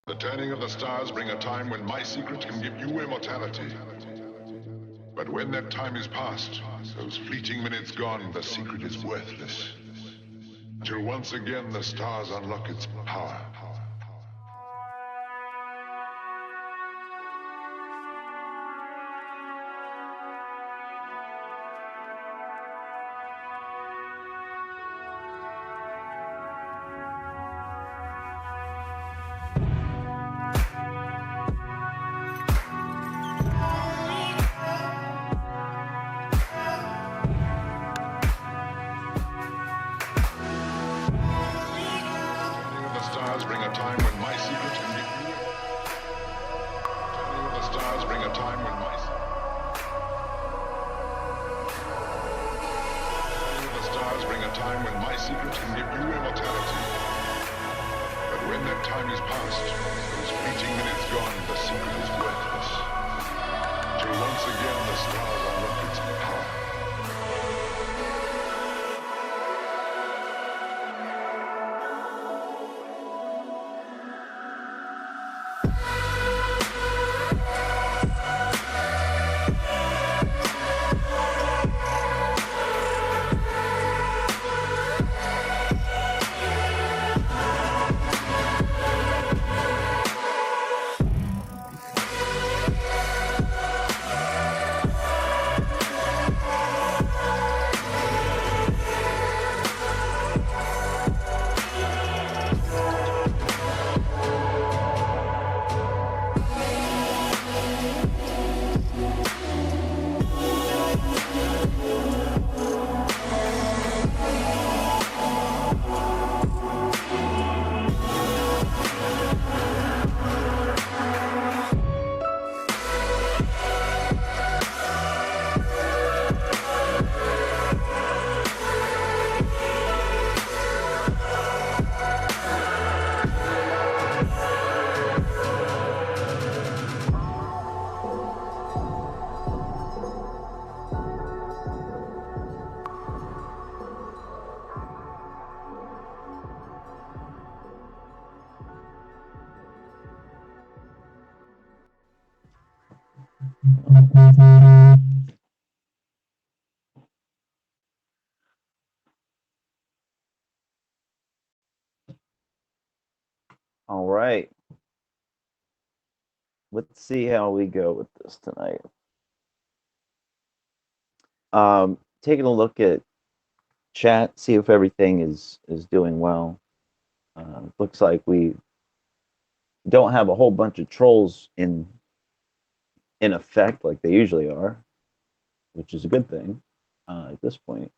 The turning of the stars bring a time when my secret can give you immortality. But when that time is past, those fleeting minutes gone, the secret is worthless. Till once again the stars unlock its power. All right. Let's see how we go with this tonight. Taking a look at chat, see if everything is doing well. Looks like we don't have a whole bunch of trolls in effect like they usually are, which is a good thing at this point.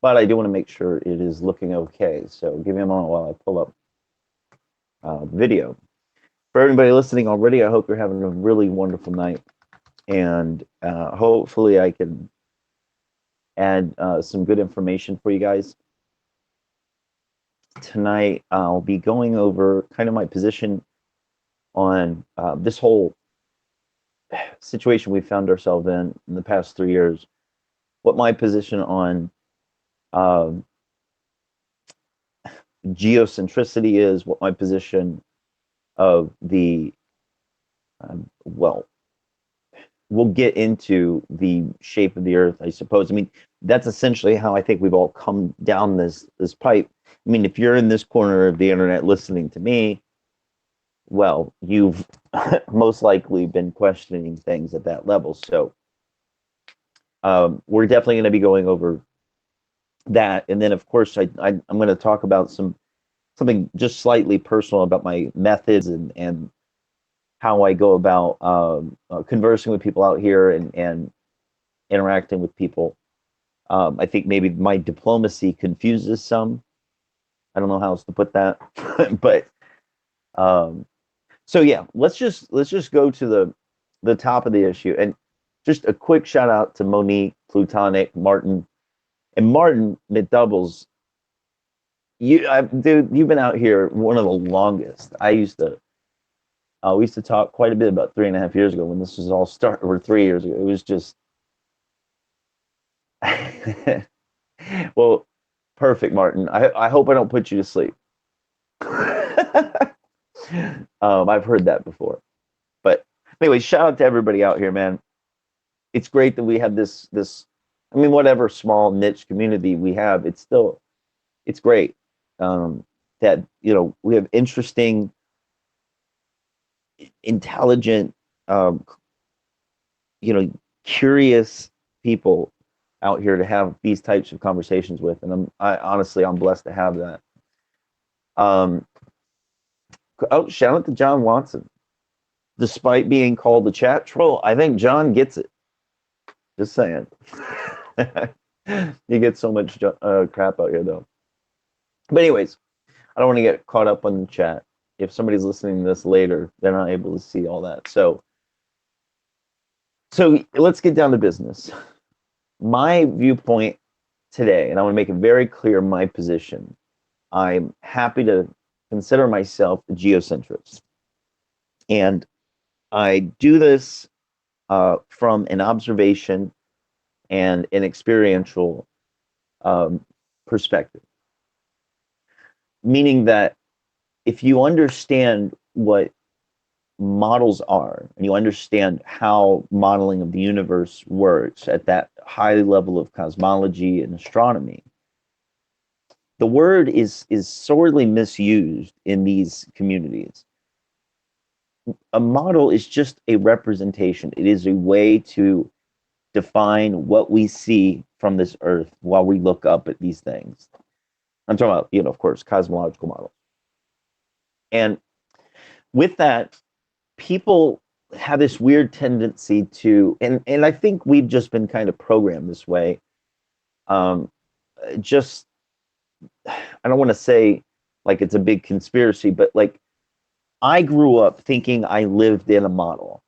But I do want to make sure it is looking okay. So give me a moment while I pull up video. For everybody listening already, I hope you're having a really wonderful night. And hopefully I can add some good information for you guys. Tonight, I'll be going over kind of my position on this whole situation we found ourselves in the past 3 years, what my position on geocentricity is, what my position of the, well, we'll get into the shape of the earth, I suppose. I mean, that's essentially how I think we've all come down this pipe. I mean, if you're in this corner of the internet listening to me, well, you've most likely been questioning things at that level. So we're definitely going to be going over that. And then, of course, I'm going to talk about something just slightly personal about my methods and how I go about conversing with people out here and interacting with people. I think maybe my diplomacy confuses some. I don't know how else to put that, but so yeah, let's just go to the top of the issue, and just a quick shout out to Monique, Plutonic, Martin, and Martin McDoubles. Dude, you've been out here one of the longest. We used to talk quite a bit about 3.5 years ago when this was all started, or 3 years ago. It was just, well, perfect, Martin. I hope I don't put you to sleep. I've heard that before. But anyway, shout out to everybody out here, man. It's great that we have this. I mean, whatever small niche community we have, it's great that we have interesting, intelligent, um, curious people out here to have these types of conversations with, and honestly I'm blessed to have that. Um, oh, shout out to John Watson. Despite being called the chat troll, I think John gets it. Just saying. You get so much crap out here, though. But anyways, I don't want to get caught up on the chat. If somebody's listening to this later, they're not able to see all that. So let's get down to business. My viewpoint today, and I want to make it very clear my position. I'm happy to consider myself a geocentrist. And I do this from an observation and an experiential perspective. Meaning that if you understand what models are, and you understand how modeling of the universe works at that high level of cosmology and astronomy, the word is sorely misused in these communities. A model is just a representation. It is a way to define what we see from this earth while we look up at these things. I'm talking about, of course, cosmological models. And with that, people have this weird tendency to, and I think we've just been kind of programmed this way. Just, I don't want to say like it's a big conspiracy, but like I grew up thinking I lived in a model.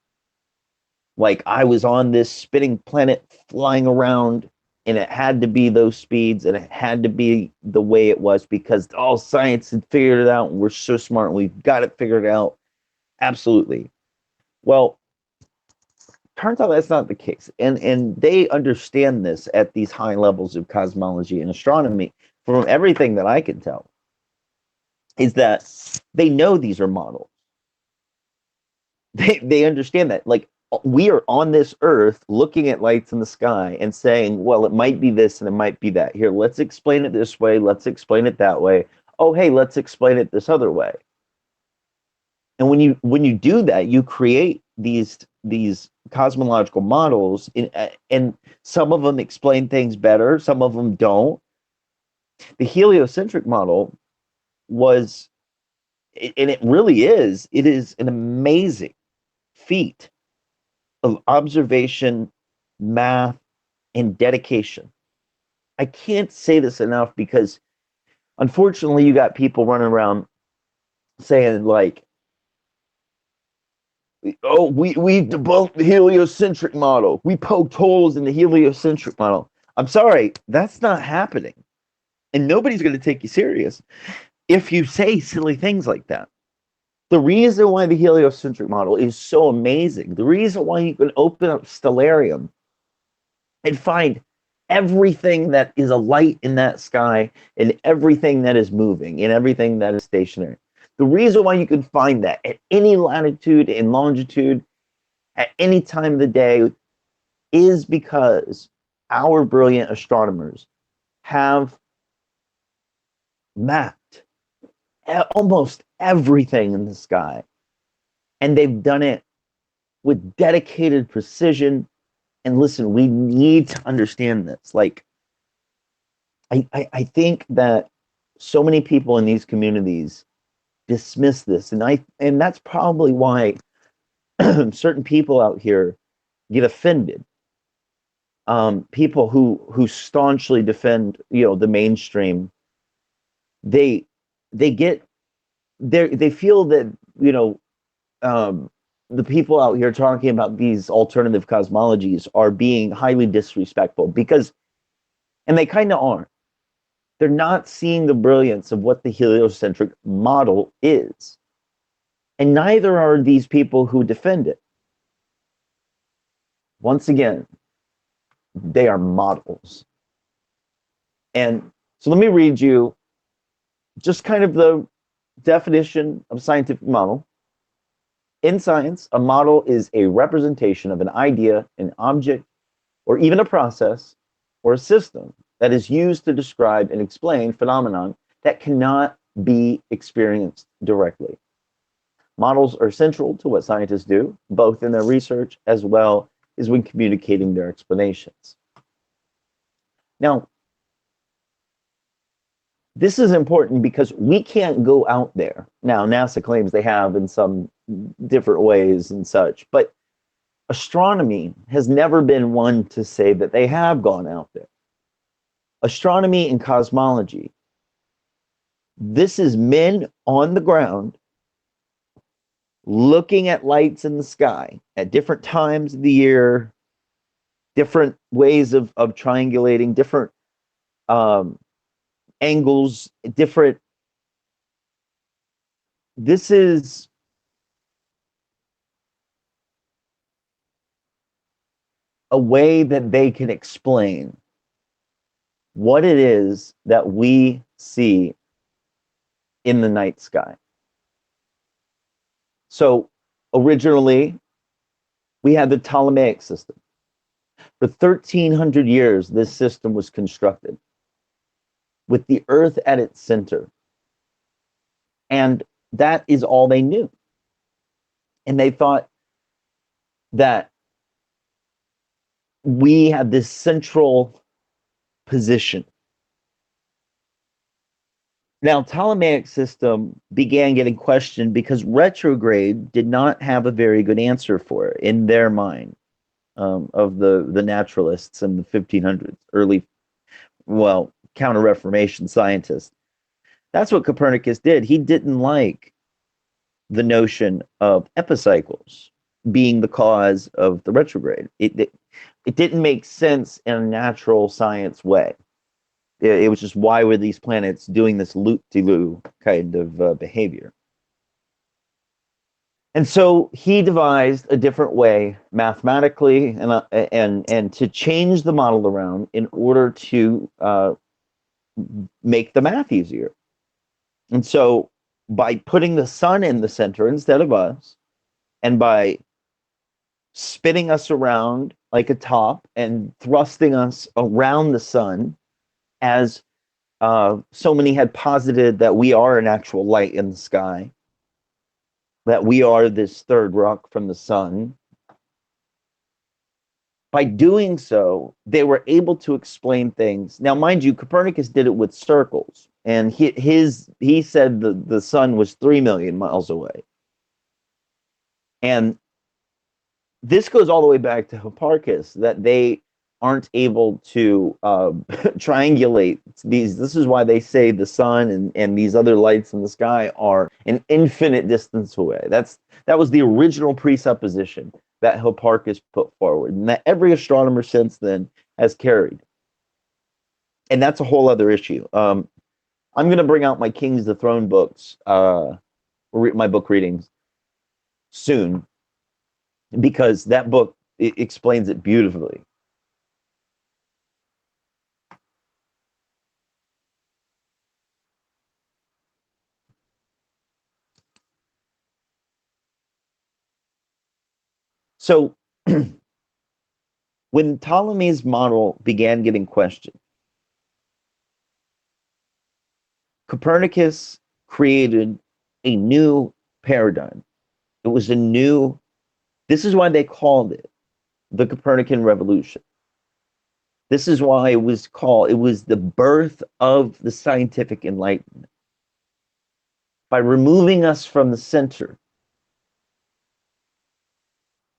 Like I was on this spinning planet flying around, and it had to be those speeds, and it had to be the way it was because all science had figured it out, and we're so smart, and we've got it figured out. Absolutely. Well, turns out that's not the case. And they understand this at these high levels of cosmology and astronomy. From everything that I can tell, is that they know these are models. They understand that. Like, we are on this earth looking at lights in the sky and saying, well, it might be this and it might be that. Here, let's explain it this way. Let's explain it that way. Oh, hey, let's explain it this other way. And when you do that, you create these cosmological models, and some of them explain things better, some of them don't. The heliocentric model was, and it really is, it is an amazing feat of observation, math, and dedication. I can't say this enough because unfortunately you got people running around saying like, oh, we debunked the heliocentric model. We poked holes in the heliocentric model. I'm sorry, that's not happening. And nobody's going to take you serious if you say silly things like that. The reason why the heliocentric model is so amazing, the reason why you can open up Stellarium and find everything that is a light in that sky and everything that is moving and everything that is stationary. The reason why you can find that at any latitude and longitude at any time of the day is because our brilliant astronomers have mapped almost everything in the sky. And they've done it with dedicated precision. And listen, we need to understand this. Like, I think that so many people in these communities dismiss this, and that's probably why certain people out here get offended. People who staunchly defend, the mainstream, they feel that the people out here talking about these alternative cosmologies are being highly disrespectful and they kind of are. They're not seeing the brilliance of what the heliocentric model is. And neither are these people who defend it. Once again, they are models. And so let me read you just kind of the definition of scientific model. In science, a model is a representation of an idea, an object, or even a process or a system that is used to describe and explain phenomenon that cannot be experienced directly. Models are central to what scientists do, both in their research as well as when communicating their explanations. Now, this is important because we can't go out there. Now, NASA claims they have in some different ways and such, but astronomy has never been one to say that they have gone out there. Astronomy and cosmology, this is men on the ground looking at lights in the sky at different times of the year, different ways of triangulating, different angles, different. This is a way that they can explain what it is that we see in the night sky. So originally, we had the Ptolemaic system. For 1,300 years, this system was constructed with the Earth at its center. And that is all they knew. And they thought that we had this central position. Now, Ptolemaic system began getting questioned because retrograde did not have a very good answer for it in their mind, of the naturalists in the 1500s, early, well, Counter-Reformation scientists. That's what Copernicus did. He didn't like the notion of epicycles being the cause of the retrograde. It didn't make sense in a natural science way. It was just, why were these planets doing this loop-de-loo kind of behavior? And so he devised a different way mathematically and to change the model around in order to make the math easier. And so by putting the sun in the center instead of us, and by spinning us around like a top and thrusting us around the sun, as so many had posited that we are an actual light in the sky, that we are this third rock from the sun. By doing so, they were able to explain things. Now, mind you, Copernicus did it with circles, and he said the sun was 3 million miles away. And this goes all the way back to Hipparchus, that they aren't able to triangulate these. This is why they say the sun and these other lights in the sky are an infinite distance away. That was the original presupposition that Hipparchus put forward, and that every astronomer since then has carried. And that's a whole other issue. I'm going to bring out my Kings the Throne books, my book readings soon, because that book explains it beautifully. So when Ptolemy's model began getting questioned, Copernicus created a new paradigm. It was this is why they called it the Copernican Revolution. This is why it was the birth of the scientific enlightenment. By removing us from the center,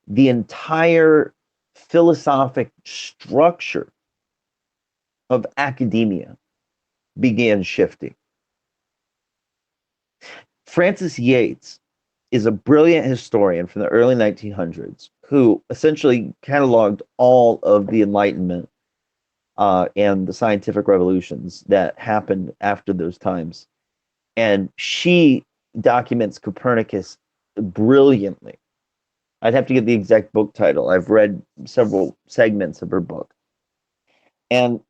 the entire philosophic structure of academia began shifting. Francis Yates is a brilliant historian from the early 1900s who essentially cataloged all of the Enlightenment and the scientific revolutions that happened after those times. And she documents Copernicus brilliantly. I'd have to get the exact book title. I've read several segments of her book. And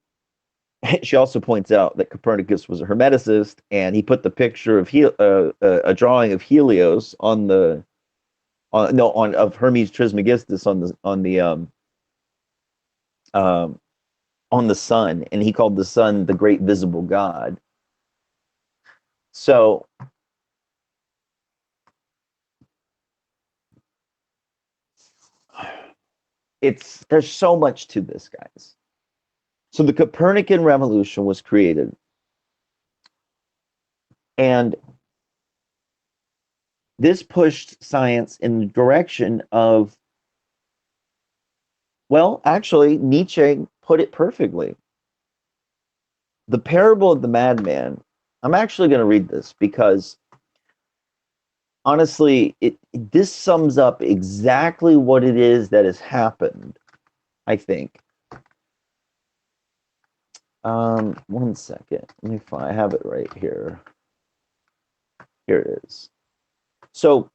she also points out that Copernicus was a Hermeticist, and he put the picture of a drawing of Helios on the no, on of Hermes Trismegistus on the sun, and he called the sun the great visible God. So there's so much to this, guys. So the Copernican revolution was created, and this pushed science in the direction of, well, actually, Nietzsche put it perfectly. The parable of the madman. I'm actually going to read this because honestly, this sums up exactly what it is that has happened, I think. 1 second. Let me find. I have it right here. Here it is. So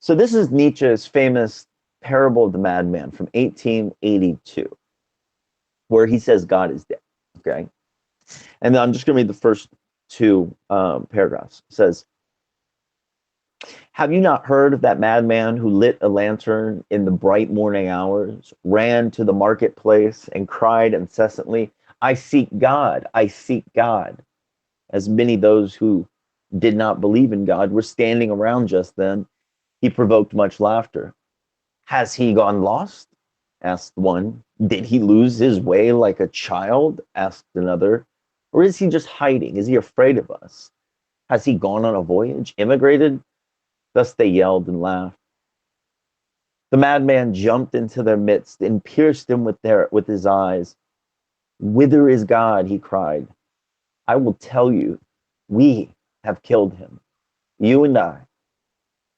this is Nietzsche's famous parable of the madman from 1882, where he says God is dead. Okay, and then I'm just going to read the first two paragraphs. It says, "Have you not heard of that madman who lit a lantern in the bright morning hours, ran to the marketplace, and cried incessantly, 'I seek God, I seek God'? As many those who did not believe in God were standing around just then, he provoked much laughter. 'Has he gone lost?' asked one. 'Did he lose his way like a child?' asked another. 'Or is he just hiding? Is he afraid of us? Has he gone on a voyage, immigrated?' Thus they yelled and laughed. The madman jumped into their midst and pierced them with his eyes. 'Whither is God?' he cried. 'I will tell you, we have killed him. You and I,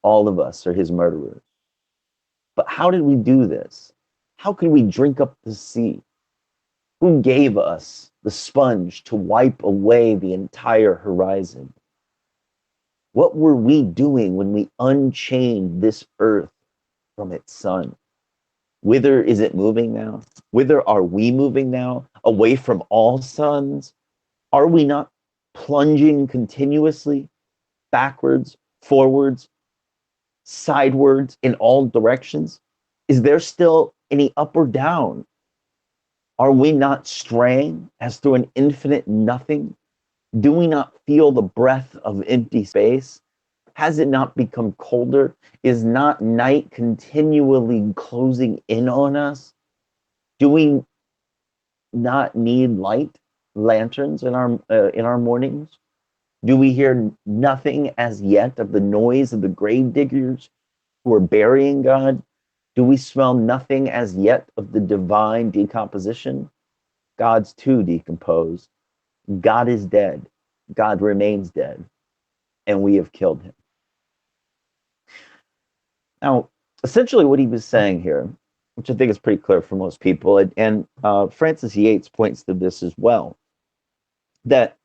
all of us are his murderers. But how did we do this? How could we drink up the sea? Who gave us the sponge to wipe away the entire horizon? What were we doing when we unchained this earth from its sun? Whither is it moving now? Whither are we moving now? Away from all suns? Are we not plunging continuously, backwards, forwards, sidewards, in all directions? Is there still any up or down? Are we not straying as through an infinite nothing? Do we not feel the breath of empty space? Has it not become colder? Is not night continually closing in on us? Do we not need light, lanterns in our mornings? Do we hear nothing as yet of the noise of the grave diggers who are burying God? Do we smell nothing as yet of the divine decomposition? God's too decomposed. God is dead. God remains dead, and we have killed him. Now, essentially what he was saying here, which I think is pretty clear for most people, and Francis Yates points to this as well, that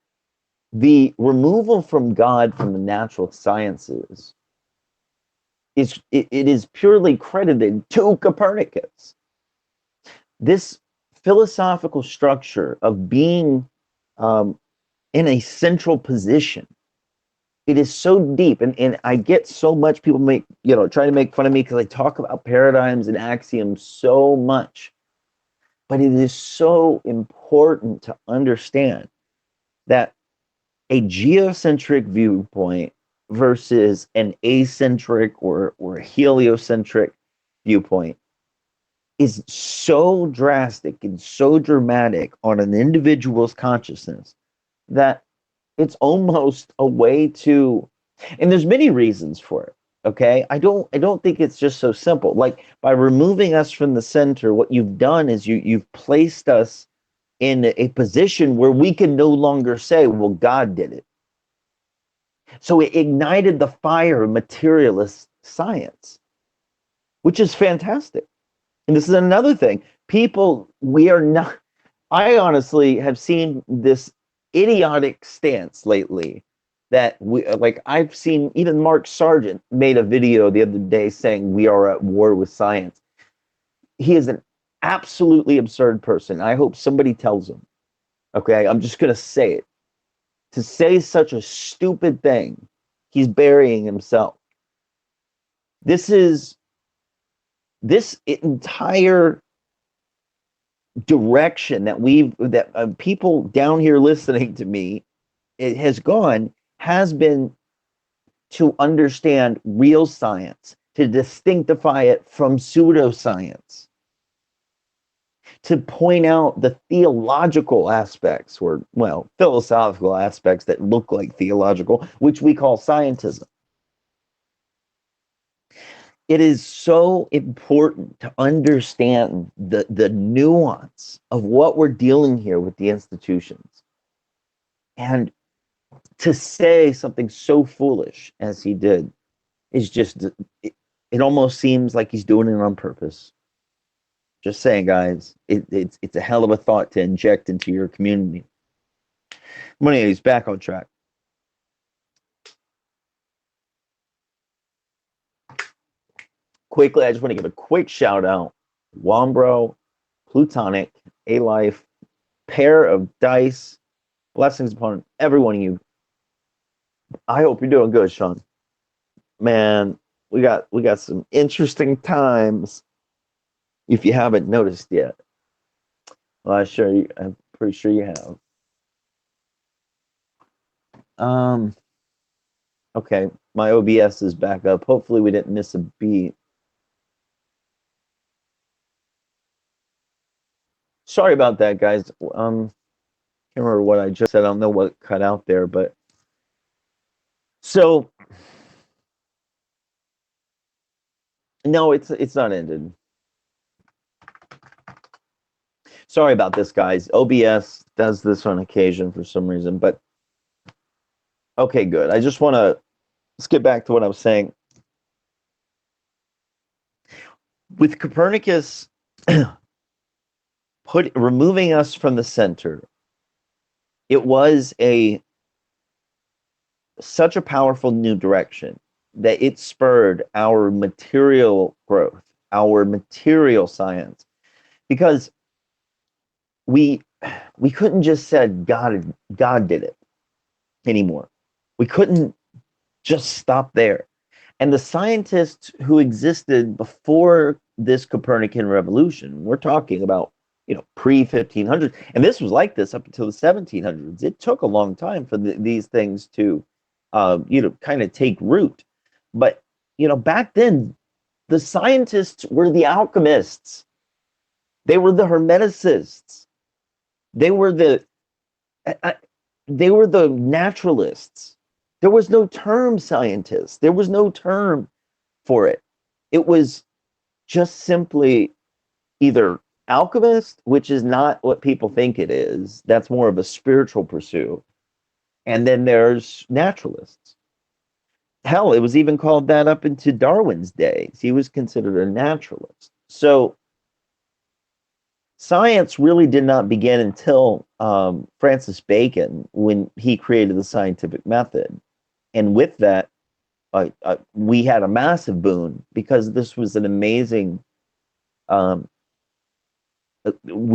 the removal from God from the natural sciences it is purely credited to Copernicus. This philosophical structure of being in a central position, it is so deep, and I get so much people try to make fun of me because I talk about paradigms and axioms so much, but it is so important to understand that a geocentric viewpoint versus an acentric or heliocentric viewpoint is so drastic and so dramatic on an individual's consciousness that it's almost a way to, and there's many reasons for it. Okay, I don't think it's just so simple. Like, by removing us from the center, what you've done is you've placed us in a position where we can no longer say, well, God did it. So it ignited the fire of materialist science, which is fantastic. And this is another thing. People, we are not, I honestly have seen this idiotic stance lately that I've seen even Mark Sargent made a video the other day saying we are at war with science. He is an absolutely absurd person. I hope somebody tells him. Okay, I'm just going to say it. To say such a stupid thing, he's burying himself. This entire direction that people down here listening to me it has been to understand real science, to distinctify it from pseudoscience, to point out the theological aspects, or, well, philosophical aspects that look like theological, which we call scientism. It is so important to understand the nuance of what we're dealing here with the institutions. And to say something so foolish as he did is just, it almost seems like he's doing it on purpose. Just saying, guys, it's a hell of a thought to inject into your community. Money, he's back on track. Quickly, I just want to give a quick shout out. Wombro, Plutonic, A-Life, pair of dice, blessings upon every one of you. I hope you're doing good, Sean. Man, we got some interesting times. If you haven't noticed yet, well, I'm pretty sure you have. Okay, my OBS is back up. Hopefully, we didn't miss a beat. Sorry about that, guys. Can't remember what I just said. I don't know what cut out there, but so no, it's not ended. Sorry about this, guys. OBS does this on occasion for some reason, but okay, good. I just want to skip back to what I was saying. With Copernicus removing us from the center, it was such a powerful new direction that it spurred our material growth, our material science, because we couldn't just said God did it anymore. We couldn't just stop there. And the scientists who existed before this Copernican revolution, we're talking about, pre-1500s, and this was like this up until the 1700s. It took a long time for these things to, kind of take root. But, back then, the scientists were the alchemists. They were the hermeticists. They were the naturalists. There was no term scientist. There was no term for it. It was just simply either alchemist, which is not what people think it is. That's more of a spiritual pursuit. And then there's naturalists. Hell, it was even called that up into Darwin's days. He was considered a naturalist. So science really did not begin until Francis Bacon, when he created the scientific method. And with that, we had a massive boon, because this was an amazing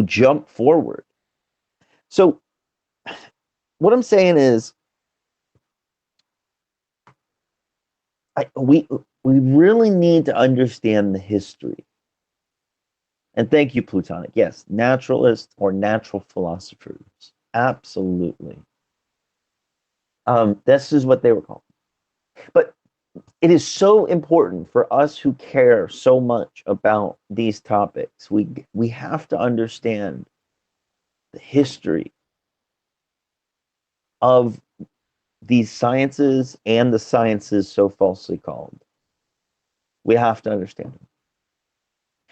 jump forward. So what I'm saying is, we really need to understand the history. And thank you, Plutonic. Yes, naturalists or natural philosophers. Absolutely. This is what they were called. But it is so important for us who care so much about these topics. We have to understand the history of these sciences and the sciences so falsely called. We have to understand them.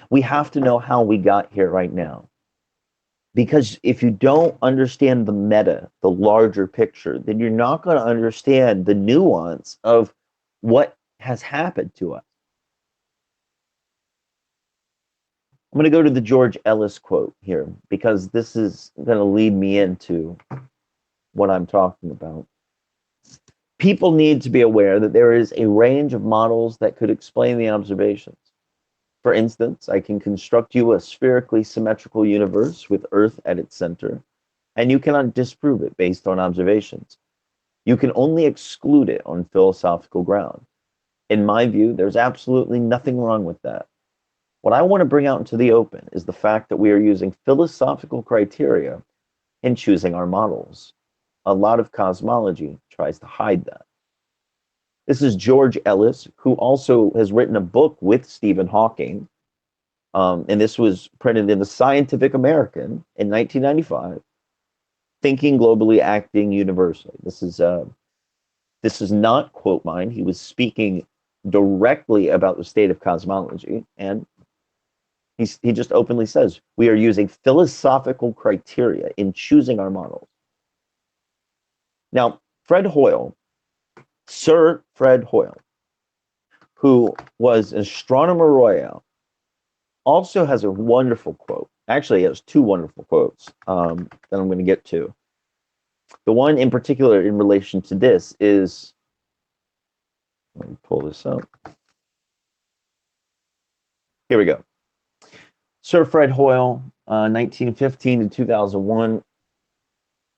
We have to know how we got here right now. Because if you don't understand the meta, the larger picture, then you're not going to understand the nuance of what has happened to us. I'm going to go to the George Ellis quote here, because this is going to lead me into what I'm talking about. People need to be aware that there is a range of models that could explain the observations. For instance, I can construct you a spherically symmetrical universe with Earth at its center, and you cannot disprove it based on observations. You can only exclude it on philosophical ground. In my view, there's absolutely nothing wrong with that. What I want to bring out into the open is the fact that we are using philosophical criteria in choosing our models. A lot of cosmology tries to hide that. This is George Ellis, who also has written a book with Stephen Hawking, and this was printed in the Scientific American in 1995. Thinking globally, acting universally. This is not quote mine. He was speaking directly about the state of cosmology, and he just openly says we are using philosophical criteria in choosing our models. Now, Fred Hoyle, Sir Fred Hoyle, who was Astronomer Royal, also has a wonderful quote. Actually, he has two wonderful quotes that I'm going to get to. The one in particular in relation to this is, let me pull this up. Here we go. Sir Fred Hoyle, 1915 to 2001,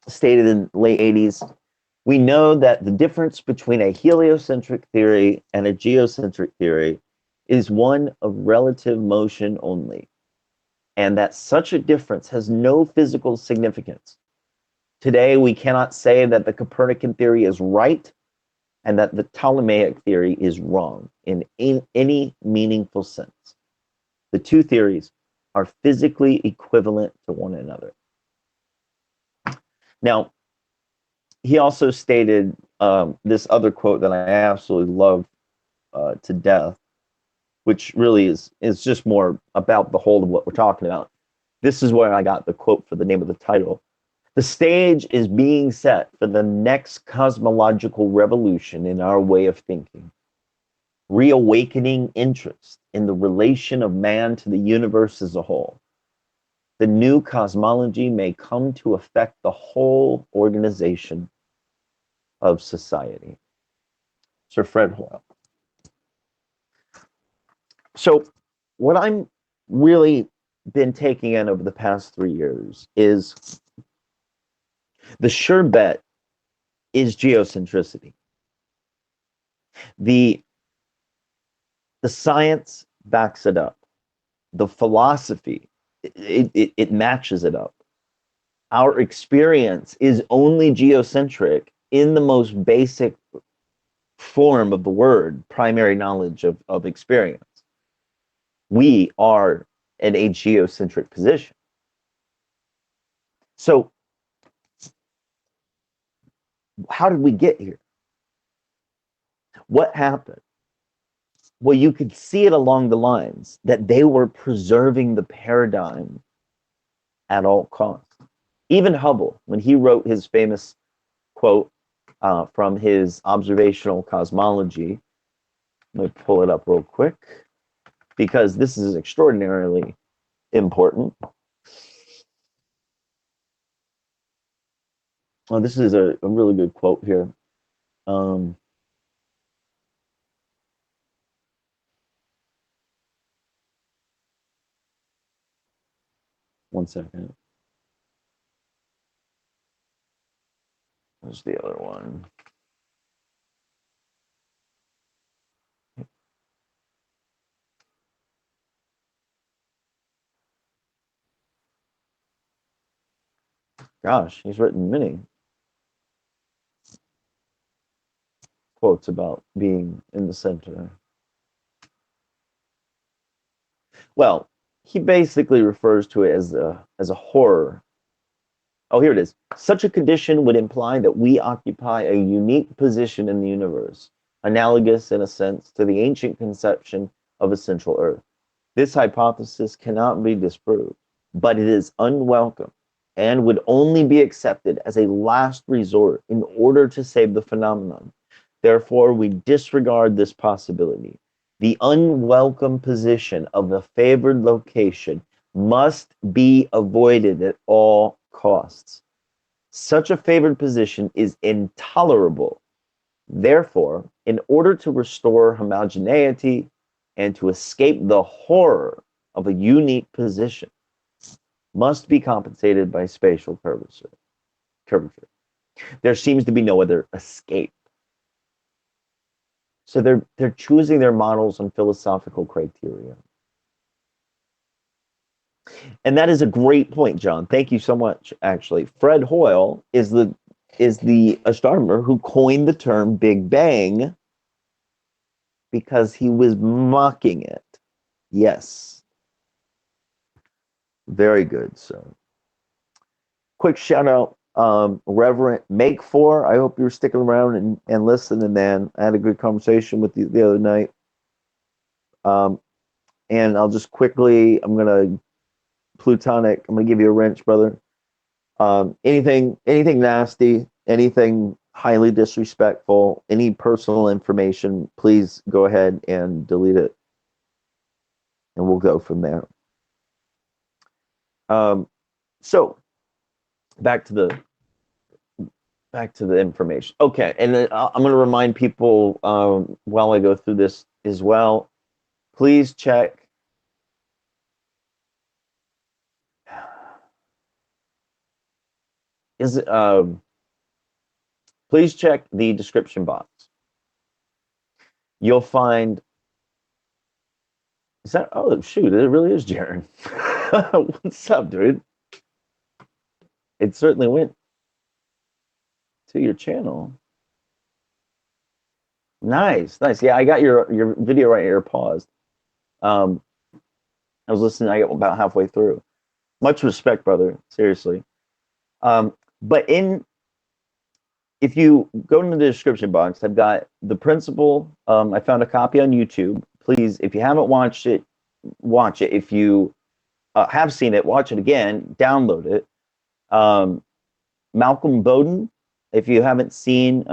stated in the late 80s, we know that the difference between a heliocentric theory and a geocentric theory is one of relative motion only, and that such a difference has no physical significance. Today, we cannot say that the Copernican theory is right and that the Ptolemaic theory is wrong in any meaningful sense. The two theories are physically equivalent to one another. Now, he also stated this other quote that I absolutely love to death, which really is just more about the whole of what we're talking about. This is where I got the quote for the name of the title. The stage is being set for the next cosmological revolution in our way of thinking, reawakening interest in the relation of man to the universe as a whole. The new cosmology may come to affect the whole organization of society. Sir Fred Hoyle. So what I'm really been taking in over the past 3 years is the sure bet is geocentricity. The science backs it up. The philosophy, it matches it up. Our experience is only geocentric in the most basic form of the word, primary knowledge of experience. We are in a geocentric position. So how did we get here? What happened? Well, you could see it along the lines that they were preserving the paradigm at all costs. Even Hubble, when he wrote his famous quote from his observational cosmology, let me pull it up real quick, because this is extraordinarily important. Oh, this is a really good quote here. One second. There's the other one. Gosh, he's written many quotes about being in the center. Well, he basically refers to it as a horror. Oh, here it is. Such a condition would imply that we occupy a unique position in the universe, analogous in a sense to the ancient conception of a central Earth. This hypothesis cannot be disproved, but it is unwelcome and would only be accepted as a last resort in order to save the phenomenon. Therefore, we disregard this possibility. The unwelcome position of a favored location must be avoided at all costs. Such a favored position is intolerable. Therefore, in order to restore homogeneity and to escape the horror of a unique position, must be compensated by spatial curvature. There seems to be no other escape. So they're choosing their models on philosophical criteria. And that is a great point, John. Thank you so much, actually. Fred Hoyle is the astronomer who coined the term Big Bang because he was mocking it. Yes. Very good. So quick shout out, Reverend Make 4. I hope you're sticking around and listening, man. I had a good conversation with you the other night. And I'll just quickly, I'm gonna Plutonic, I'm gonna give you a wrench, brother. Anything nasty, anything highly disrespectful, any personal information, please go ahead and delete it. And we'll go from there. So back to the information. Okay, and then I'm going to remind people while I go through this as well. Please check. Please check the description box. You'll find. Is that? Oh shoot! It really is Jaron. What's up, dude? It certainly went to your channel. Nice. Yeah, I got your video right here paused. I was listening. I got about halfway through. Much respect, brother. Seriously. But if you go into the description box, I've got the principle. I found a copy on YouTube. Please, if you haven't watched it, watch it. If you have seen it, watch it again. Download it. Malcolm Bowden, if you haven't seen,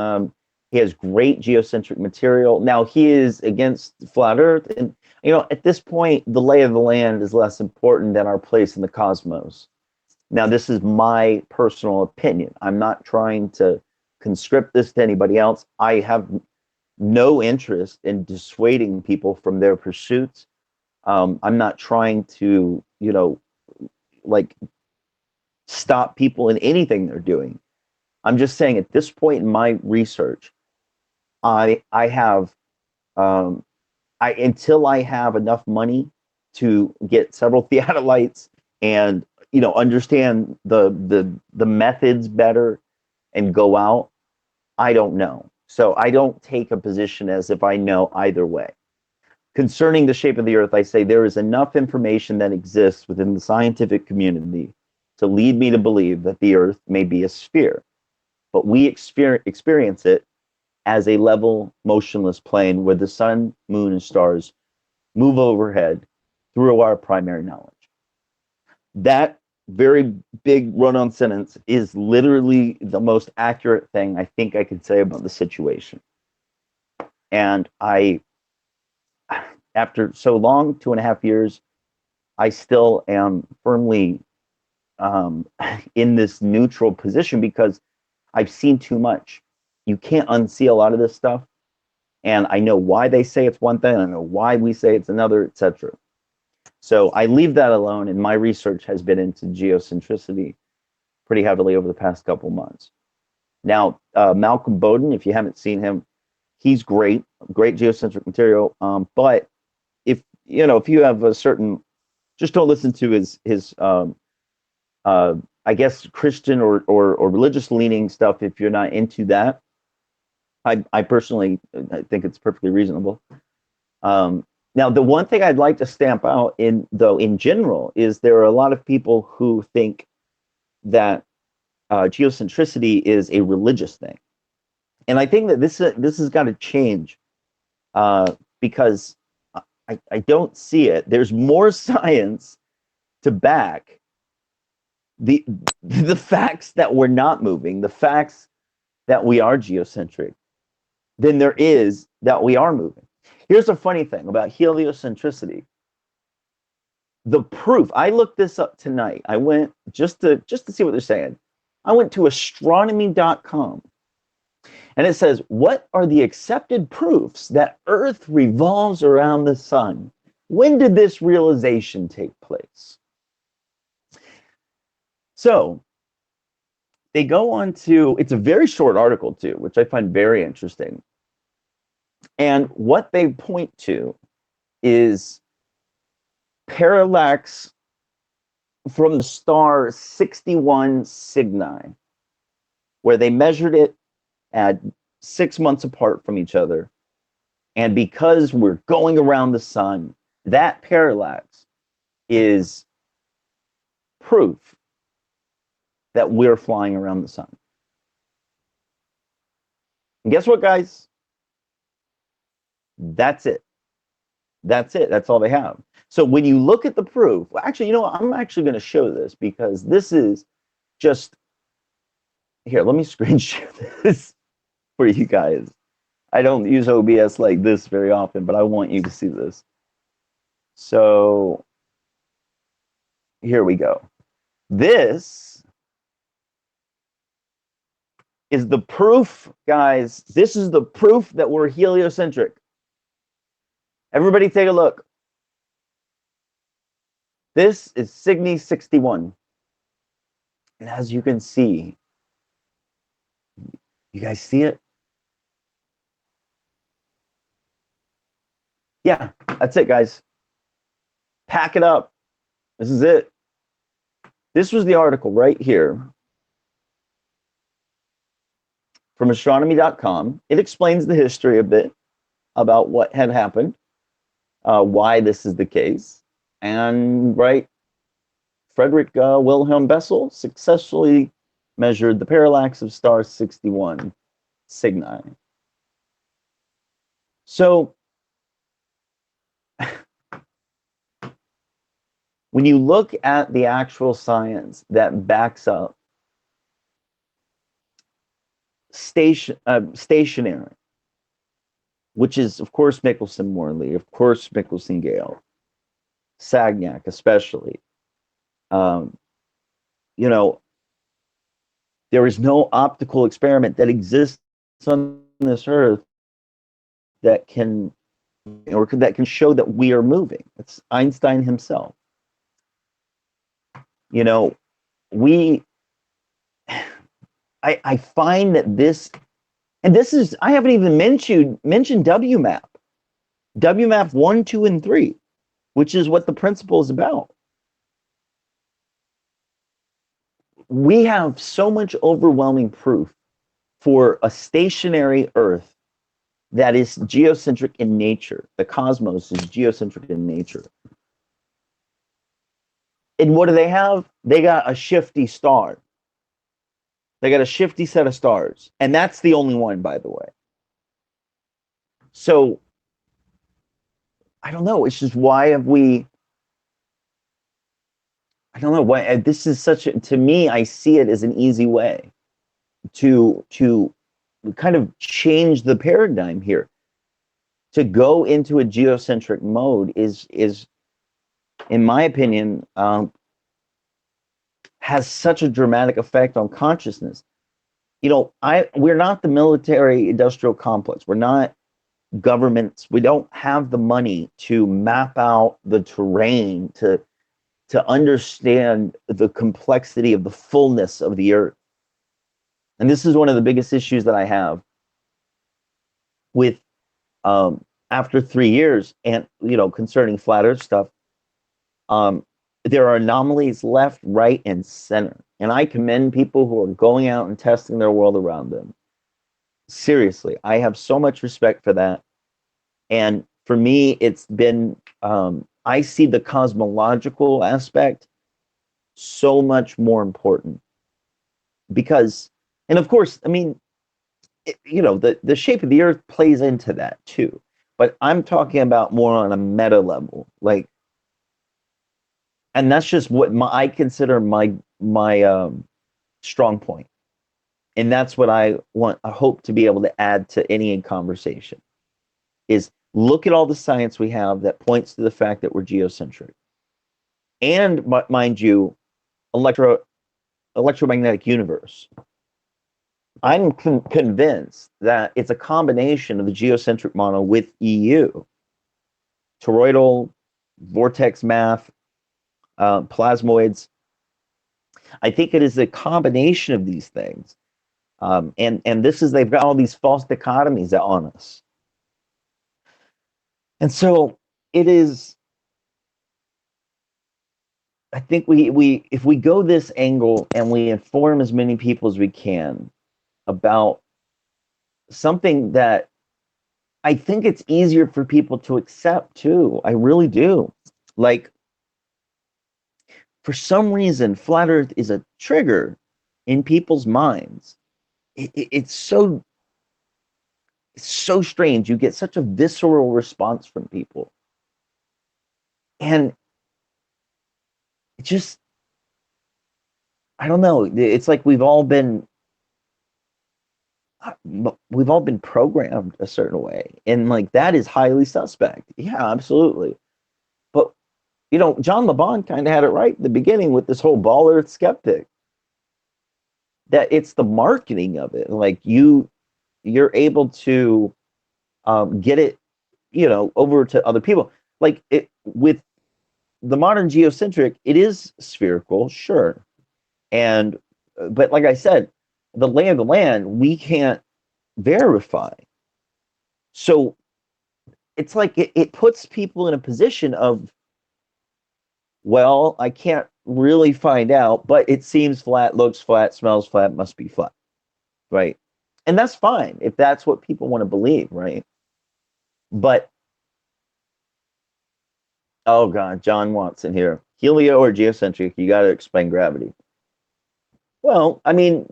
he has great geocentric material. Now, he is against flat Earth. And, at this point, the lay of the land is less important than our place in the cosmos. Now, this is my personal opinion. I'm not trying to conscript this to anybody else. I have no interest in dissuading people from their pursuits. I'm not trying to, stop people in anything they're doing. I'm just saying at this point in my research, I have until I have enough money to get several theodolites and understand the methods better and go out, I don't know. So I don't take a position as if I know either way. Concerning the shape of the Earth, I say there is enough information that exists within the scientific community to lead me to believe that the Earth may be a sphere, but we experience it as a level, motionless plane where the sun, moon, and stars move overhead through our primary knowledge. That very big run-on sentence is literally the most accurate thing I think I could say about the situation. And after so long, 2.5 years, I still am firmly in this neutral position because I've seen too much. You can't unsee a lot of this stuff. And I know why they say it's one thing. I know why we say it's another, etc. So I leave that alone. And my research has been into geocentricity pretty heavily over the past couple months. Now, Malcolm Bowden, if you haven't seen him, he's great geocentric material. But if you have a certain, just don't listen to his I guess Christian or religious leaning stuff if you're not into that. I personally think it's perfectly reasonable. Now, the one thing I'd like to stamp out in general is there are a lot of people who think that geocentricity is a religious thing, and I think that this has got to change because I don't see it. There's more science to back the facts that we're not moving, the facts that we are geocentric, than there is that we are moving. Here's a funny thing about heliocentricity. The proof, I looked this up tonight. I went just to see what they're saying. I went to astronomy.com and it says, what are the accepted proofs that Earth revolves around the sun? When did this realization take place? So they go on to, it's a very short article too, which I find very interesting. And what they point to is parallax from the star 61 Cygni, where they measured it at 6 months apart from each other. And because we're going around the sun, that parallax is proof that we're flying around the sun. And guess what, guys? That's it. That's it. That's all they have. So when you look at the proof, well, actually, you know what? I'm actually going to show this because this is just, here, let me screen share this for you guys. I don't use OBS like this very often, but I want you to see this. So here we go. This is the proof, guys. This is the proof that we're heliocentric. Everybody take a look. This is Cygni 61. And as you can see, you guys see it? Yeah, that's it, guys. Pack it up. This is it. This was the article right here from astronomy.com. It explains the history a bit about what had happened, why this is the case. And right, Frederick Wilhelm Bessel successfully measured the parallax of star 61 Cygni. So when you look at the actual science that backs up stationary, which is, of course, Michelson-Morley, of course, Michelson-Gale, Sagnac especially, you know, there is no optical experiment that exists on this Earth that can, or that can show that we are moving. It's Einstein himself. You know, I find that this, and this is, I haven't even mentioned WMAP. WMAP 1, 2, and 3, which is what the principle is about. We have so much overwhelming proof for a stationary Earth that is geocentric in nature. The cosmos is geocentric in nature. And what do they have? They got a shifty star. They got a shifty set of stars. And that's the only one, by the way. So, I don't know. It's just, why have we... I don't know. Why this is such a... To me, I see it as an easy way to kind of change the paradigm here. To go into a geocentric mode is in my opinion, has such a dramatic effect on consciousness. You know, we're not the military-industrial complex. We're not governments. We don't have the money to map out the terrain, to understand the complexity of the fullness of the Earth. And this is one of the biggest issues that I have with, after 3 years, and, you know, concerning flat Earth stuff, there are anomalies left, right, and center. And I commend people who are going out and testing their world around them. Seriously, I have so much respect for that. And for me, it's been, I see the cosmological aspect so much more important. Because, and of course, I mean, you know, the shape of the Earth plays into that too. But I'm talking about more on a meta level, like, and that's just what I consider my strong point, and that's what I hope to be able to add to any conversation. Is look at all the science we have that points to the fact that we're geocentric, and mind you, electromagnetic universe. I'm convinced that it's a combination of the geocentric model with EU, toroidal, vortex math, plasmoids. I think it is a combination of these things. And this is, they've got all these false dichotomies on us. And so it is, I think if we go this angle and we inform as many people as we can about something that I think it's easier for people to accept too. I really do. Like, for some reason, flat Earth is a trigger in people's minds. It's so strange. You get such a visceral response from people, and it just, I don't know. It's like we've all been programmed a certain way, and like that is highly suspect. Yeah, absolutely. But John LeBon kind of had it right at the beginning with this whole ball Earth skeptic. That it's the marketing of it. Like you're able to get it, over to other people. Like with the modern geocentric, it is spherical, sure, and but like I said, the lay of the land we can't verify. So it's like it puts people in a position of, well, I can't really find out, but it seems flat, looks flat, smells flat, must be flat, right? And that's fine if that's what people want to believe, right? But oh god, John Watson here. Helio or geocentric, you got to explain gravity. Well, I mean,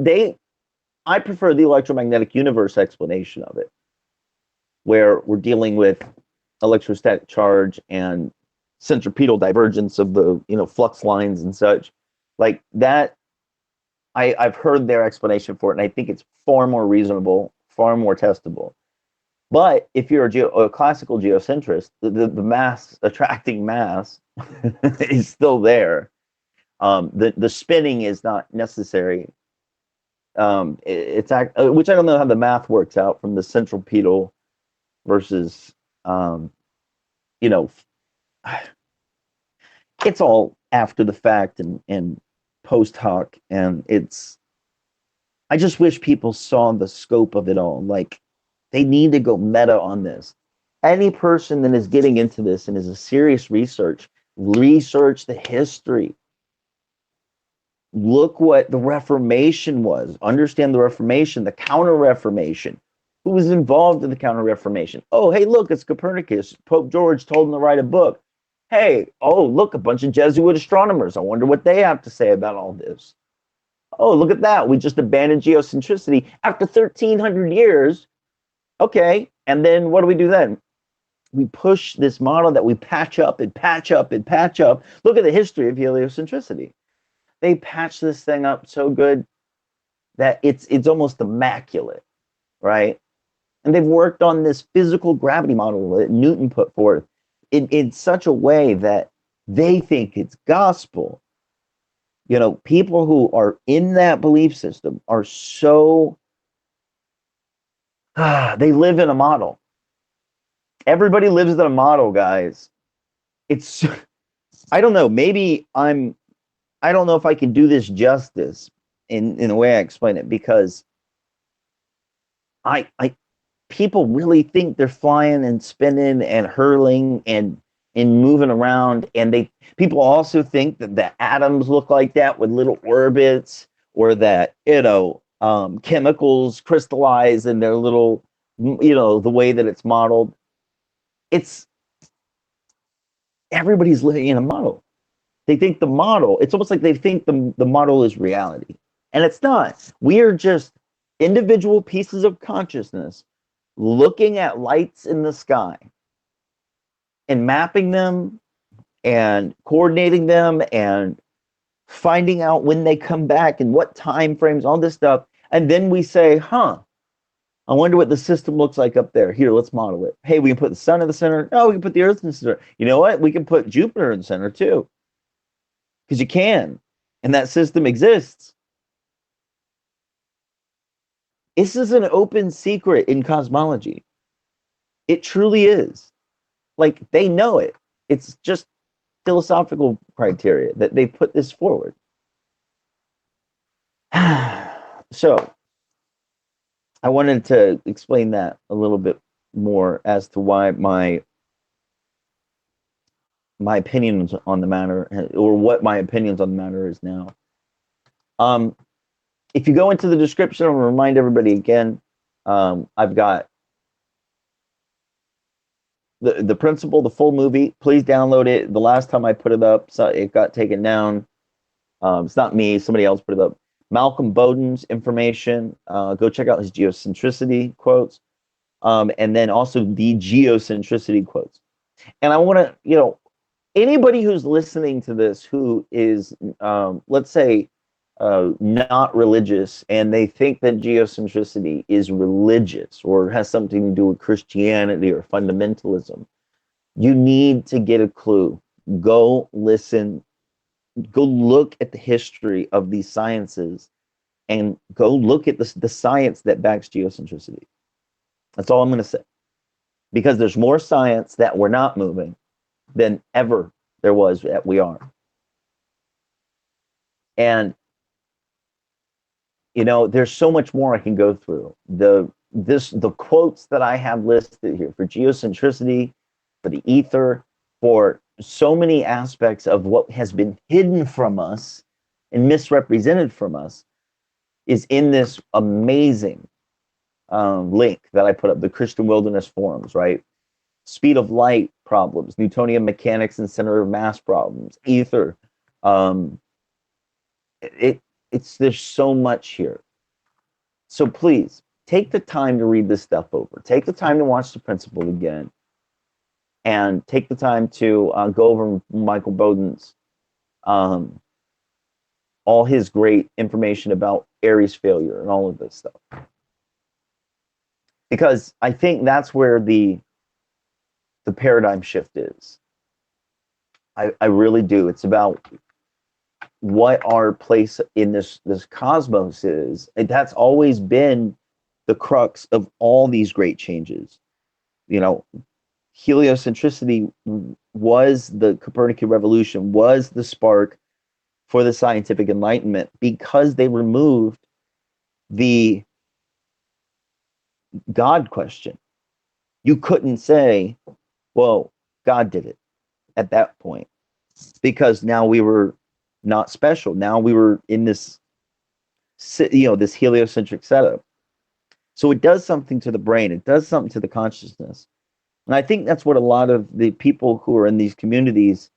I prefer the electromagnetic universe explanation of it, where we're dealing with electrostatic charge and centripetal divergence of the flux lines and such. Like that, I've heard their explanation for it, and I think it's far more reasonable, far more testable. But if you're a classical geocentrist, the mass attracting mass is still there. The spinning is not necessary. It's which I don't know how the math works out from the centripetal versus, you know, it's all after the fact and post hoc, and I just wish people saw the scope of it all. Like, they need to go meta on this. Any person that is getting into this and is a serious research the history. Look what the Reformation was. Understand the Reformation, the Counter Reformation. Who was involved in the Counter Reformation? Oh, hey, look, it's Copernicus. Pope George told him to write a book. Hey, oh, look, a bunch of Jesuit astronomers. I wonder what they have to say about all this. Oh, look at that. We just abandoned geocentricity after 1,300 years. Okay, and then what do we do then? We push this model that we patch up and patch up and patch up. Look at the history of heliocentricity. They patch this thing up so good that it's almost immaculate, right? And they've worked on this physical gravity model that Newton put forth in such a way that they think it's gospel. People who are in that belief system are so, they live in a model. Everybody lives in a model, guys. It's, I don't know, I don't know if I can do this justice in the way I explain it, because I people really think they're flying and spinning and hurling and moving around, and people also think that the atoms look like that with little orbits, or that chemicals crystallize in their little, the way that it's modeled. It's Everybody's living in a model. They think the model, it's almost like they think the model is reality. And it's not. We are just individual pieces of consciousness looking at lights in the sky and mapping them and coordinating them and finding out when they come back and what time frames, all this stuff. And then we say, I wonder what the system looks like up there. Here, let's model it. Hey, we can put the sun in the center. Oh, we can put the earth in the center. You know what? We can put Jupiter in the center too. Because you can. And that system exists. This is an open secret in cosmology. It truly is. Like, they know it. It's just philosophical criteria that they put this forward. So, I wanted to explain that a little bit more as to why my my opinions on the matter, or what my opinions on the matter is now. If you go into the description, I'll remind everybody again, I've got the principle, the full movie. Please download it. The last time I put it up, so it got taken down. It's not me, somebody else put it up. Malcolm Bowden's information. Go check out his Geocentricity Quotes. And then also the Geocentricity Quotes. And I want to, you know, anybody who's listening to this who is, let's say, not religious, and they think that geocentricity is religious or has something to do with Christianity or fundamentalism, you need to get a clue. Go listen, go look at the history of these sciences, and go look at the science that backs geocentricity. That's all I'm going to say. Because there's more science that we're not moving than ever there was that we are. And you know, there's so much more I can go through. The quotes that I have listed here for geocentricity, for the ether, for so many aspects of what has been hidden from us and misrepresented from us is in this amazing link that I put up, the Christian Wilderness Forums, right? Speed of light problems, Newtonian mechanics and center of mass problems, ether. There's so much here. So please take the time to read this stuff over. Take the time to watch the principle again, and take the time to go over Michael Bowden's all his great information about Aries failure and all of this stuff. Because I think that's where the paradigm shift is. I really do. It's about what our place in this cosmos is. And that's always been the crux of all these great changes. You know, heliocentricity was the Copernican revolution, was the spark for the scientific enlightenment, because they removed the God question. You couldn't say, well, God did it at that point, because now we were not special. Now we were in this, you know, this heliocentric setup. So it does something to the brain. It does something to the consciousness. And I think that's what a lot of the people who are in these communities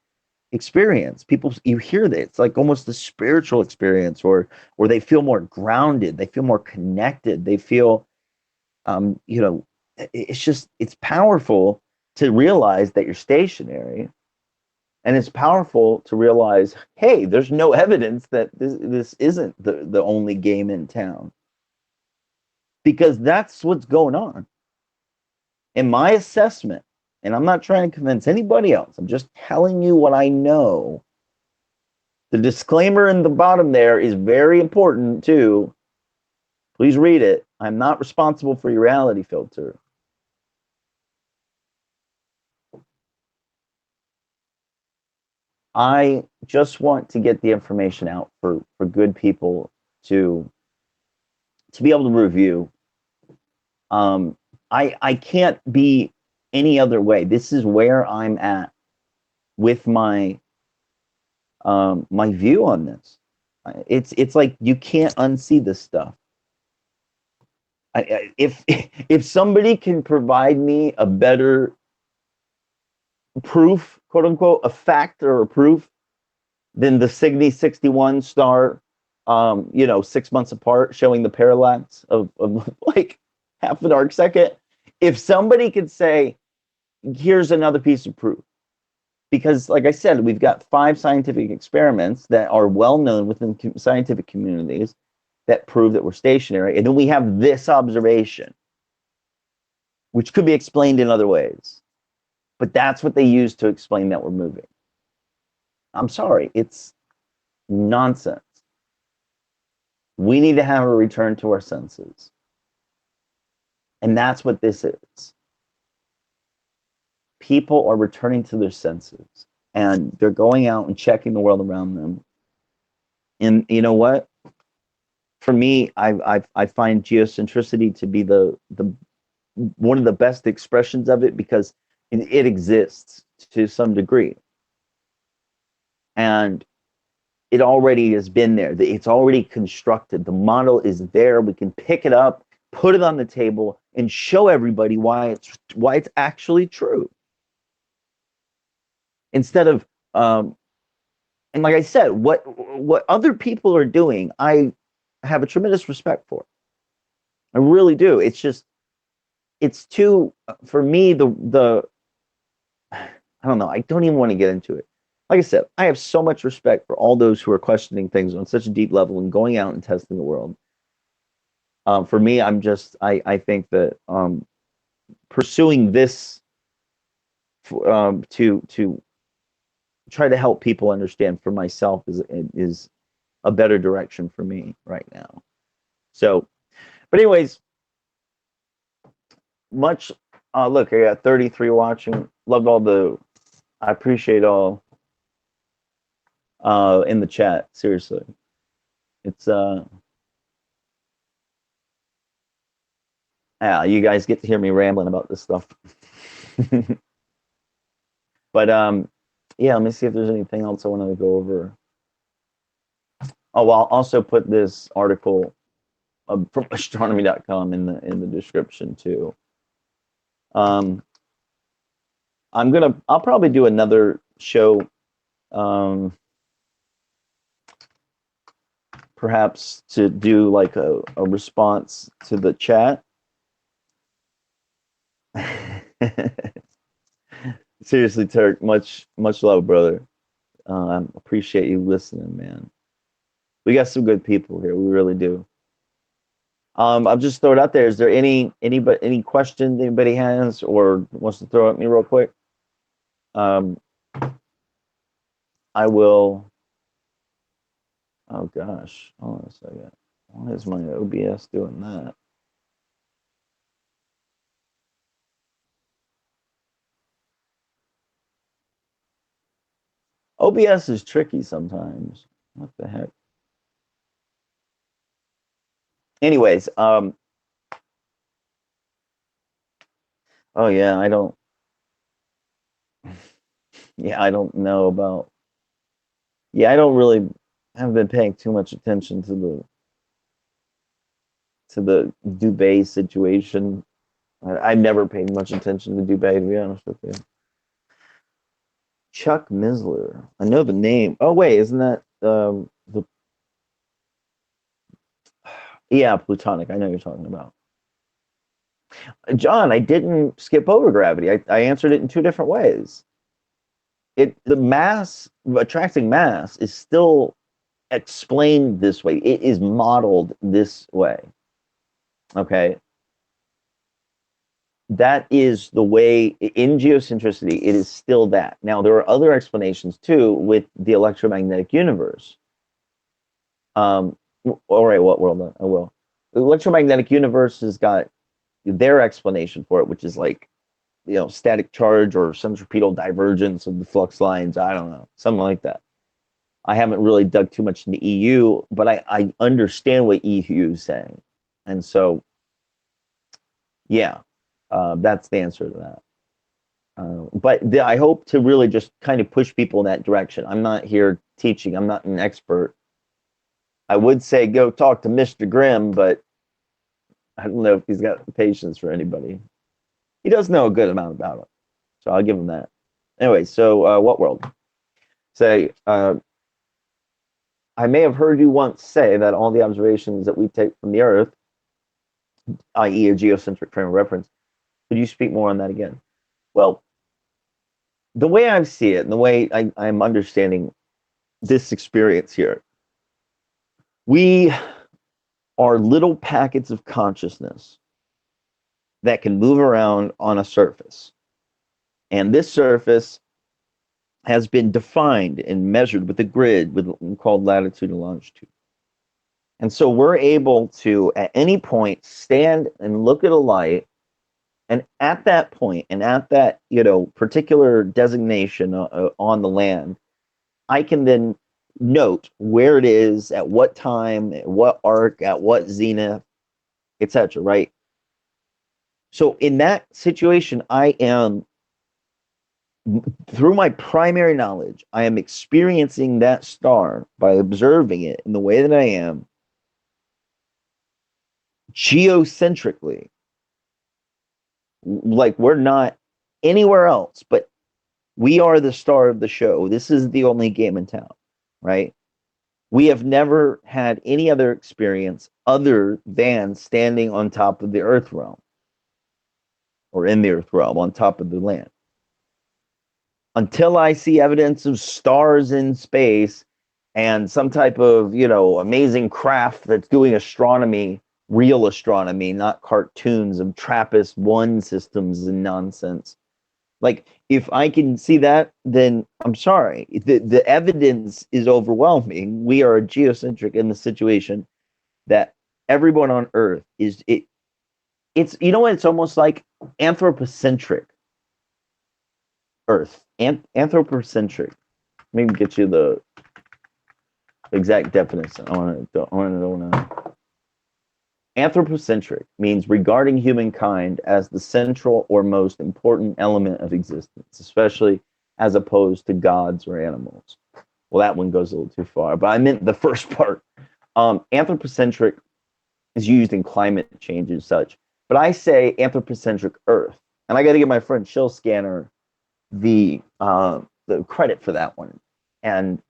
experience. People, you hear that it's like almost a spiritual experience, or they feel more grounded. They feel more connected. They feel, you know, it's powerful to realize that you're stationary. And it's powerful to realize, hey, there's no evidence that this isn't the only game in town. Because that's what's going on. In my assessment, and I'm not trying to convince anybody else, I'm just telling you what I know. The disclaimer in the bottom there is very important too. Please read it. I'm not responsible for your reality filter. I just want to get the information out for good people to be able to review. I can't be any other way. This is where I'm at with my my view on this. It's like you can't unsee this stuff. If somebody can provide me a better proof, quote unquote, a fact or a proof, than the Cygni 61 star, you know, 6 months apart, showing the parallax of like half an arc second. If somebody could say, here's another piece of proof, because like I said, we've got 5 scientific experiments that are well known within scientific communities that prove that we're stationary, and then we have this observation, which could be explained in other ways. But that's what they use to explain that we're moving. I'm sorry, it's nonsense. We need to have a return to our senses. And that's what this is. People are returning to their senses, and they're going out and checking the world around them. And you know what? For me, I find geocentricity to be the one of the best expressions of it, because it exists to some degree. And it already has been there. It's already constructed. The model is there. We can pick it up, put it on the table, and show everybody why it's actually true. Instead of and like I said, what other people are doing, I have a tremendous respect for. I really do. It's just, it's too, for me, the I don't know. I don't even want to get into it. Like I said, I have so much respect for all those who are questioning things on such a deep level and going out and testing the world. For me, I think that pursuing this to try to help people understand for myself is a better direction for me right now. So, but anyways, much. Look, I got 33 watching. Loved all the. I appreciate all in the chat. Seriously, it's yeah, you guys get to hear me rambling about this stuff. But yeah, let me see if there's anything else I want to go over. Oh, well, I'll also put this article from astronomy.com in the description too. I'll probably do another show, perhaps to do like a response to the chat. Seriously, Turk, much love, brother. Appreciate you listening, man. We got some good people here. We really do. I'll just throw it out there. Is there any question anybody has or wants to throw at me real quick? I will. Oh gosh, hold on a second. Why is my OBS doing that? OBS is tricky sometimes. What the heck? Anyways, oh yeah, I don't know about. Yeah, I don't really haven't been paying too much attention to the Dubai situation. I've never paid much attention to Dubai, to be honest with you. Chuck Misler. I know the name. Oh wait, isn't that the yeah, Plutonic. I know you're talking about. John, I didn't skip over gravity. I answered it in two different ways. The mass, attracting mass, is still explained this way. It is modeled this way. Okay. That is the way in geocentricity, it is still that. Now, there are other explanations too with the electromagnetic universe. All right, what world? I will. The electromagnetic universe has got their explanation for it, which is like, static charge or centripetal divergence of the flux lines. I don't know, something like that. I haven't really dug too much into EU, but I understand what EU is saying. And so, yeah, that's the answer to that. But I hope to really just kind of push people in that direction. I'm not here teaching. I'm not an expert. I would say go talk to Mr. Grimm, but I don't know if he's got patience for anybody. He does know a good amount about it, so I'll give him that. Anyway, so what world? Say, I may have heard you once say that all the observations that we take from the Earth, i.e. a geocentric frame of reference, could you speak more on that again? Well, the way I see it and the way I'm understanding this experience here, we are little packets of consciousness that can move around on a surface. And this surface has been defined and measured with a grid called latitude and longitude. And so we're able to, at any point, stand and look at a light, and at that point, and at that particular designation on the land, I can then note where it is, at what time, at what arc, at what zenith, etc. Right? So in that situation, I am through my primary knowledge, I am experiencing that star by observing it in the way that I am, geocentrically. Like we're not anywhere else, but we are the star of the show. This is the only game in town, right? We have never had any other experience other than standing on top of the earth realm, or in the earth realm, on top of the land. Until I see evidence of stars in space and some type of, amazing craft that's doing astronomy, real astronomy, not cartoons of TRAPPIST-1 systems and nonsense. Like, if I can see that, then I'm sorry. The evidence is overwhelming. We are geocentric in the situation that everyone on Earth is it. It's it's almost like anthropocentric Earth. Anthropocentric. Let me get you the exact definition. I want to know. Anthropocentric means regarding humankind as the central or most important element of existence, especially as opposed to gods or animals. Well, that one goes a little too far, but I meant the first part. Anthropocentric is used in climate change and such, but I say anthropocentric Earth, and I got to give my friend Chill Scanner the credit for that one, and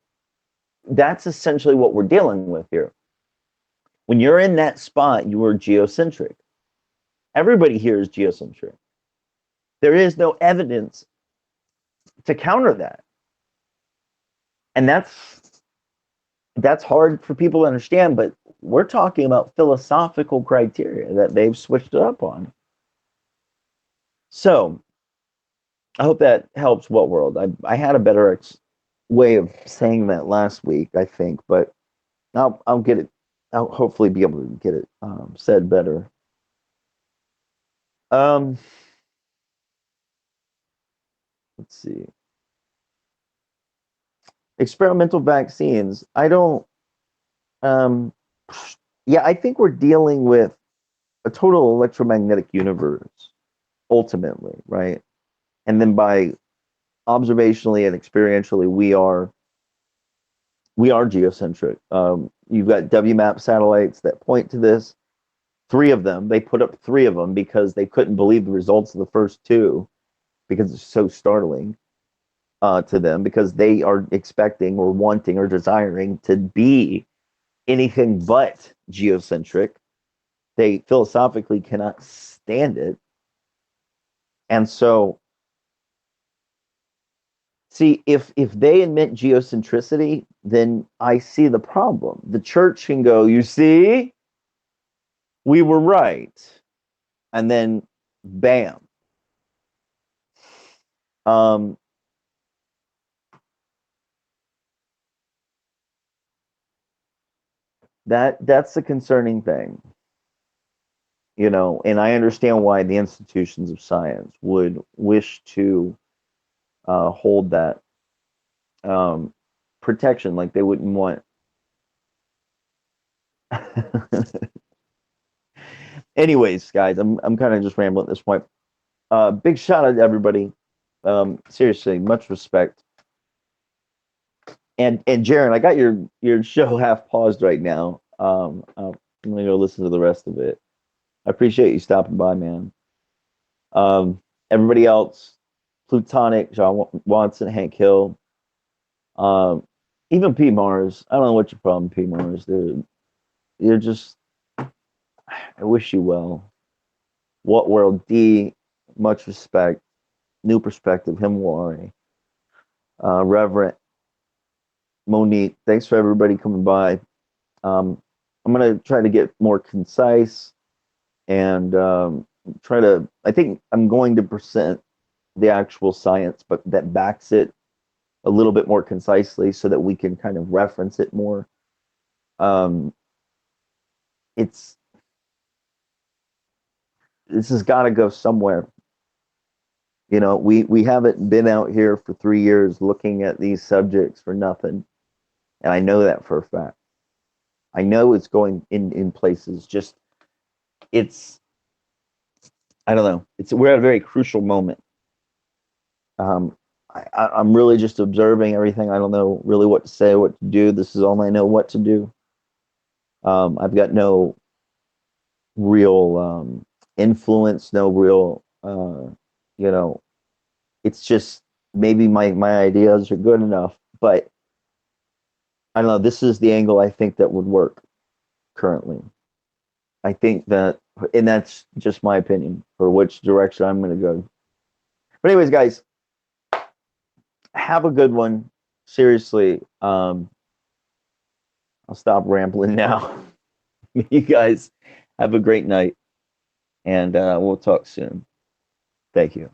that's essentially what we're dealing with here. When you're in that spot, you are geocentric. Everybody here is geocentric. There is no evidence to counter that. And that's hard for people to understand, but we're talking about philosophical criteria that they've switched it up on. So I hope that helps What World. I had a better way of saying that last week, I think, but I'll get it. I'll hopefully be able to get it said better. Let's see. Experimental vaccines. I don't. Yeah, I think we're dealing with a total electromagnetic universe, ultimately, right? And then by observationally and experientially, we are geocentric. You've got WMAP satellites that point to this. 3 of them. They put up 3 of them because they couldn't believe the results of the first 2 because it's so startling to them, because they are expecting or wanting or desiring to be anything but geocentric. They philosophically cannot stand it. And so, see, if they admit geocentricity, then I see the problem. The church can go, you see, we were right. And then, bam. That's a concerning thing. And I understand why the institutions of science would wish to hold that protection, like they wouldn't want. Anyways, guys, I'm kind of just rambling at this point. Big shout out to everybody. Seriously, much respect. And Jaron, I got your show half paused right now. I'm gonna go listen to the rest of it. I appreciate you stopping by, man. Everybody else, Plutonic, John Watson, Hank Hill, even P Mars. I don't know what your problem, P Mars. You're just. I wish you well. What World D, much respect. New Perspective, Himwari, Reverend Monique. Thanks for everybody coming by. I'm gonna try to get more concise and I think I'm going to present the actual science, but that backs it a little bit more concisely so that we can kind of reference it more. This has got to go somewhere. We haven't been out here for 3 years looking at these subjects for nothing, and I know that for a fact. I know it's going in places. Just I don't know. We're at a very crucial moment. I'm really just observing everything. I don't know really what to say, what to do. This is all I know what to do. I've got no real influence, no real, you know, it's just maybe my ideas are good enough, but I don't know. This is the angle I think that would work currently. I think that, and that's just my opinion for which direction I'm going to go. But anyways, guys, have a good one. Seriously, I'll stop rambling now. You guys have a great night, and we'll talk soon. Thank you.